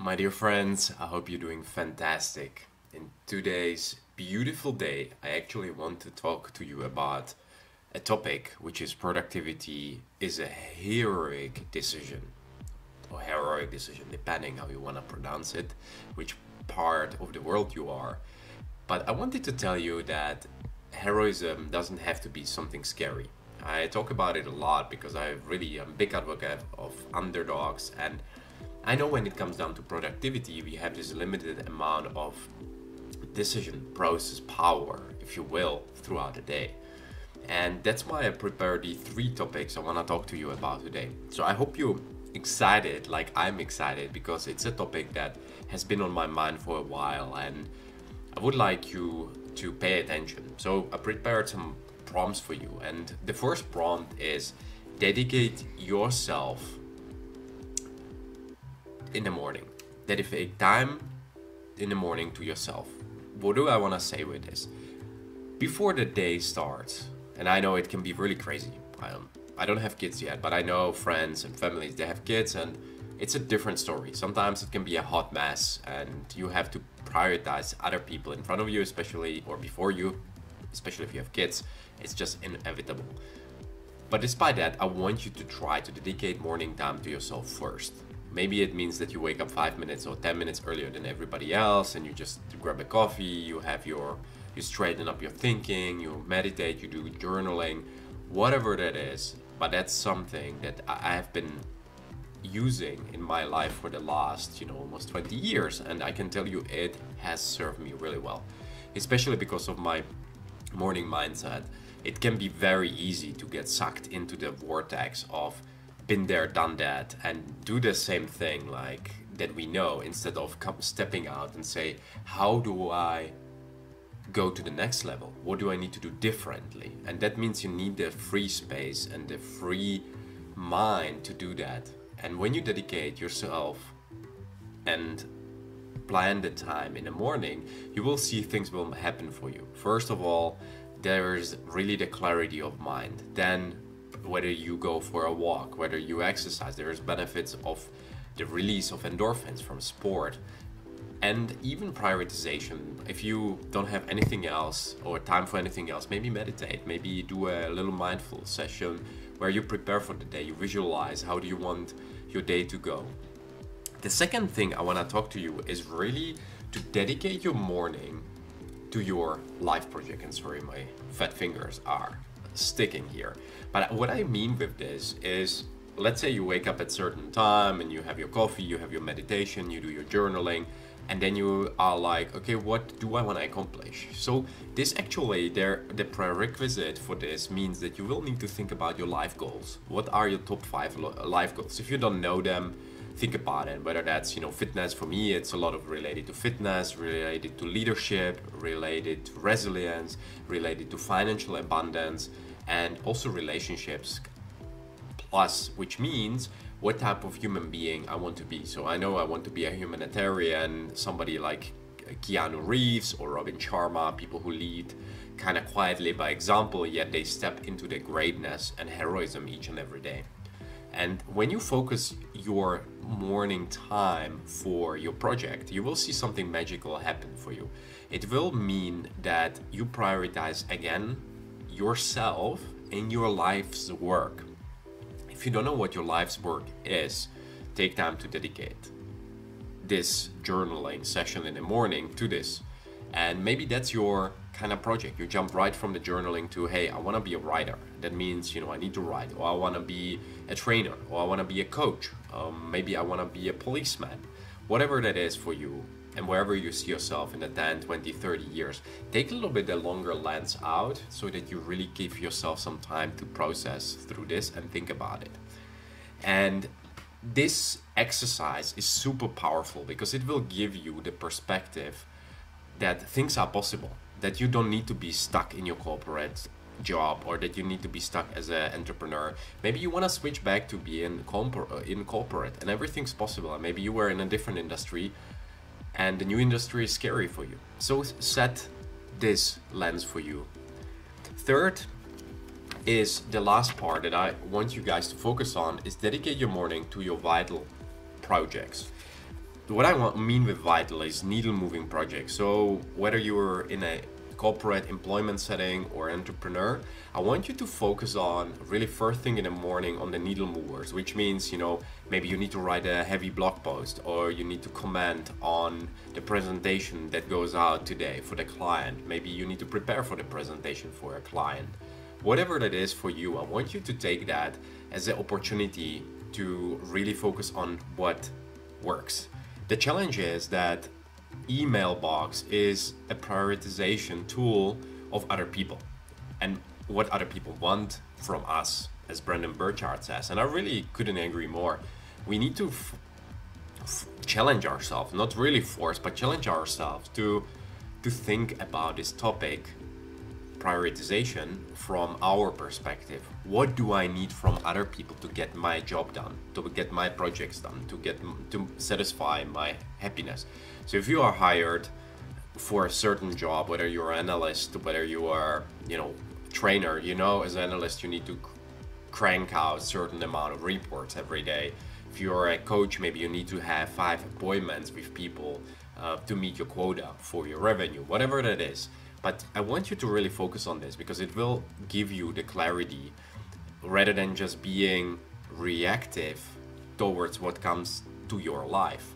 My dear friends, I hope you're doing fantastic. In today's beautiful day, I actually want to talk to you about a topic which is productivity is a heroic decision or heroic decision, depending how you want to pronounce it, which part of the world you are. But I wanted to tell you that heroism doesn't have to be something scary. I talk about it a lot because I really am a big advocate of underdogs, and I know when it comes down to productivity, we have this limited amount of decision process power, if you will, throughout the day. And that's why I prepared the three topics I want to talk to you about today. So I hope you're excited, like I'm excited, because it's a topic that has been on my mind for a while, and I would like you to pay attention. So I prepared some prompts for you, and the first prompt is dedicate yourself in the morning. Dedicate time in the morning to yourself. What do I want to say with this? Before the day starts, and I know it can be really crazy. I don't have kids yet, but I know friends and families, they have kids, and it's a different story. Sometimes it can be a hot mess, and you have to prioritize other people in front of you, especially, or before you, especially if you have kids. It's just inevitable. But despite that, I want you to try to dedicate morning time to yourself first. Maybe it means that you wake up 5 minutes or 10 minutes earlier than everybody else, and you just grab a coffee, you straighten up your thinking, you meditate, you do journaling, whatever that is. But that's something that I have been using in my life for the last, almost 20 years, and I can tell you it has served me really well, especially because of my morning mindset. It can be very easy to get sucked into the vortex of been there, done that, and do the same thing like that we know, instead of stepping out and say, how do I go to the next level? What do I need to do differently? And that means you need the free space and the free mind to do that. And when you dedicate yourself and plan the time in the morning, you will see things will happen for you. First of all, there's really the clarity of mind. Then whether you go for a walk, whether you exercise, there's benefits of the release of endorphins from sport, and even prioritization. If you don't have anything else or time for anything else, maybe meditate, maybe do a little mindful session where you prepare for the day, you visualize how do you want your day to go. The second thing I want to talk to you is really to dedicate your morning to your life project. And sorry, my fat fingers are sticking here. But what I mean with this is, let's say you wake up at certain time and you have your coffee, you have your meditation, you do your journaling, and then you are like, okay, what do I want to accomplish? So this actually, the prerequisite for this means that you will need to think about your life goals. What are your top 5 life goals? If you don't know them, think about it. Whether that's, fitness. For me, it's a lot of related to fitness, related to leadership, related to resilience, related to financial abundance, and also relationships. Plus, which means what type of human being I want to be. So I know I want to be a humanitarian, somebody like Keanu Reeves or Robin Sharma, people who lead kind of quietly by example, yet they step into their greatness and heroism each and every day. And when you focus your morning time for your project, you will see something magical happen for you. It will mean that you prioritize again yourself in your life's work. If you don't know what your life's work is, take time to dedicate this journaling session in the morning to this. And maybe that's your kind of project. You jump right from the journaling to, hey, I want to be a writer. That means, I need to write, or I want to be a trainer, or I want to be a coach. Maybe I want to be a policeman. Whatever that is for you, and wherever you see yourself in the 10, 20, 30 years, take a little bit the longer lens out so that you really give yourself some time to process through this and think about it. And this exercise is super powerful because it will give you the perspective that things are possible, that you don't need to be stuck in your corporate job, or that you need to be stuck as an entrepreneur. Maybe you want to switch back to being in corporate, and everything's possible. And maybe you were in a different industry and the new industry is scary for you. So set this lens for you. Third is the last part that I want you guys to focus on, is dedicate your morning to your vital projects. what I mean with vital is needle moving projects. So whether you're in a corporate employment setting or entrepreneur, I want you to focus on really first thing in the morning on the needle movers, which means, maybe you need to write a heavy blog post, or you need to comment on the presentation that goes out today for the client. Maybe you need to prepare for the presentation for a client. Whatever that is for you, I want you to take that as an opportunity to really focus on what works. The challenge is that email box is a prioritization tool of other people and what other people want from us, as Brendon Burchard says. And I really couldn't agree more. We need to challenge ourselves, not really force, but challenge ourselves to think about this topic, prioritization, from our perspective. What do I need from other people to get my job done, to get my projects done, to satisfy my happiness? So if you are hired for a certain job, whether you're an analyst, whether you are, trainer, as an analyst, you need to crank out a certain amount of reports every day. If you're a coach, maybe you need to have 5 appointments with people to meet your quota for your revenue, whatever that is. But I want you to really focus on this, because it will give you the clarity rather than just being reactive towards what comes to your life.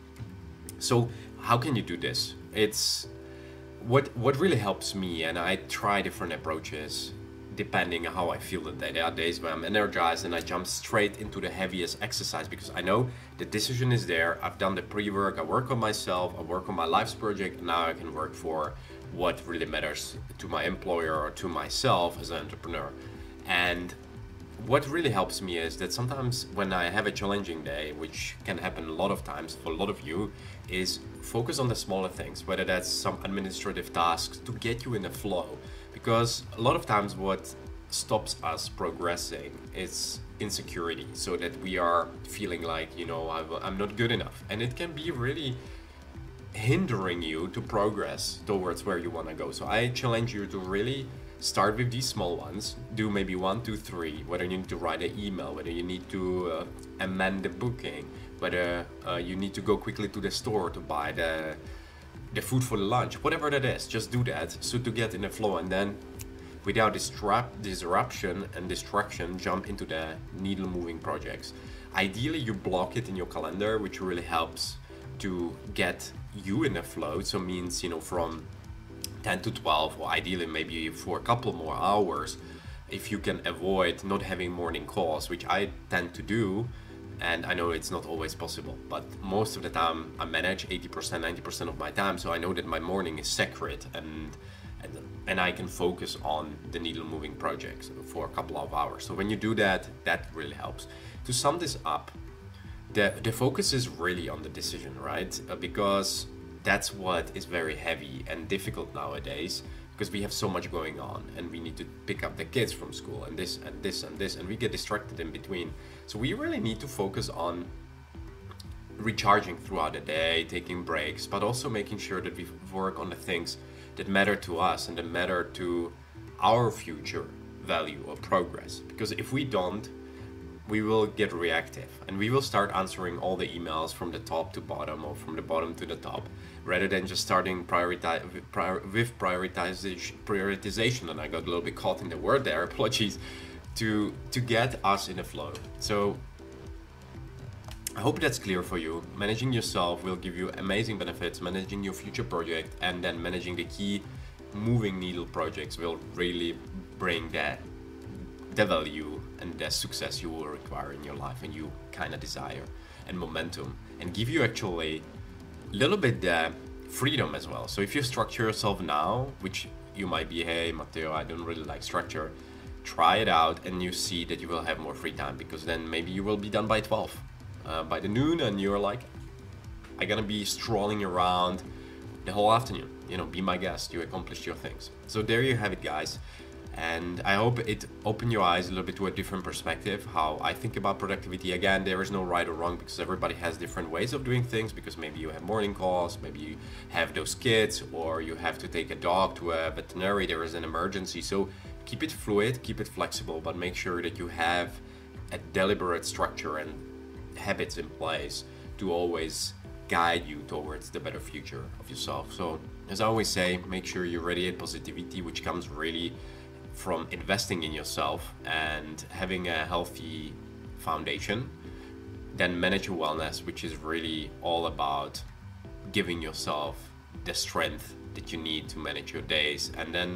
So how can you do this? It's what really helps me, and I try different approaches depending on how I feel that day. There are days when I'm energized and I jump straight into the heaviest exercise, because I know the decision is there. I've done the pre-work, I work on myself, I work on my life's project, and now I can work for what really matters to my employer or to myself as an entrepreneur. And what really helps me is that sometimes when I have a challenging day, which can happen a lot of times for a lot of you, is focus on the smaller things, whether that's some administrative tasks to get you in the flow. Because a lot of times what stops us progressing is insecurity, so that we are feeling like, I'm not good enough. And it can be really hindering you to progress towards where you want to go. So I challenge you to really start with these small ones. Do maybe 1, 2, 3, whether you need to write an email, whether you need to amend the booking, whether you need to go quickly to the store to buy the food for the lunch, whatever that is. Just do that, so to get in the flow, and then without disruption and distraction, jump into the needle moving projects. Ideally you block it in your calendar, which really helps to get you in the flow. So means, from 10 to 12, or ideally maybe for a couple more hours, if you can avoid not having morning calls, which I tend to do. And I know it's not always possible, but most of the time I manage 80%, 90% of my time. So I know that my morning is sacred, and I can focus on the needle moving projects for a couple of hours. So when you do that, that really helps. To sum this up, the focus is really on the decision, right? Because that's what is very heavy and difficult nowadays, because we have so much going on and we need to pick up the kids from school and this and this and this, and we get distracted in between. So we really need to focus on recharging throughout the day, taking breaks, but also making sure that we work on the things that matter to us and that matter to our future value or progress. Because if we don't, we will get reactive and we will start answering all the emails from the top to bottom or from the bottom to the top, rather than just starting with prioritization, and I got a little bit caught in the word there, apologies, to get us in the flow. So I hope that's clear for you. Managing yourself will give you amazing benefits. Managing your future project and then managing the key moving needle projects will really bring the value and the success you will require in your life and you kind of desire, and momentum, and give you actually a little bit the freedom as well. So if you structure yourself now, which you might be, hey Matteo, I don't really like structure, try it out and you see that you will have more free time, because then maybe you will be done by 12 by the noon, and you're like, I'm gonna be strolling around the whole afternoon. Be my guest, you accomplished your things. So there you have it, guys. And I hope it opened your eyes a little bit to a different perspective, how I think about productivity. Again, there is no right or wrong, because everybody has different ways of doing things, because maybe you have morning calls, maybe you have those kids, or you have to take a dog to a veterinary, there is an emergency. So keep it fluid, keep it flexible, but make sure that you have a deliberate structure and habits in place to always guide you towards the better future of yourself. So as I always say, make sure you radiate positivity, which comes really from investing in yourself and having a healthy foundation. Then manage your wellness, which is really all about giving yourself the strength that you need to manage your days. And then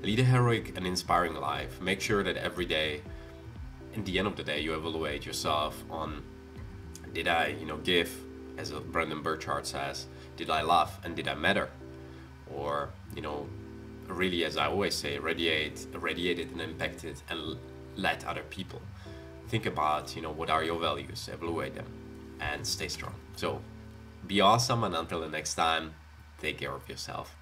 lead a heroic and inspiring life. Make sure that every day, in the end of the day, you evaluate yourself on, did I, give, as Brendon Burchard says, did I love and did I matter? Or, really, as I always say, radiated and impacted and led other people. Think about, what are your values, evaluate them, and stay strong. So be awesome, and until the next time, take care of yourself.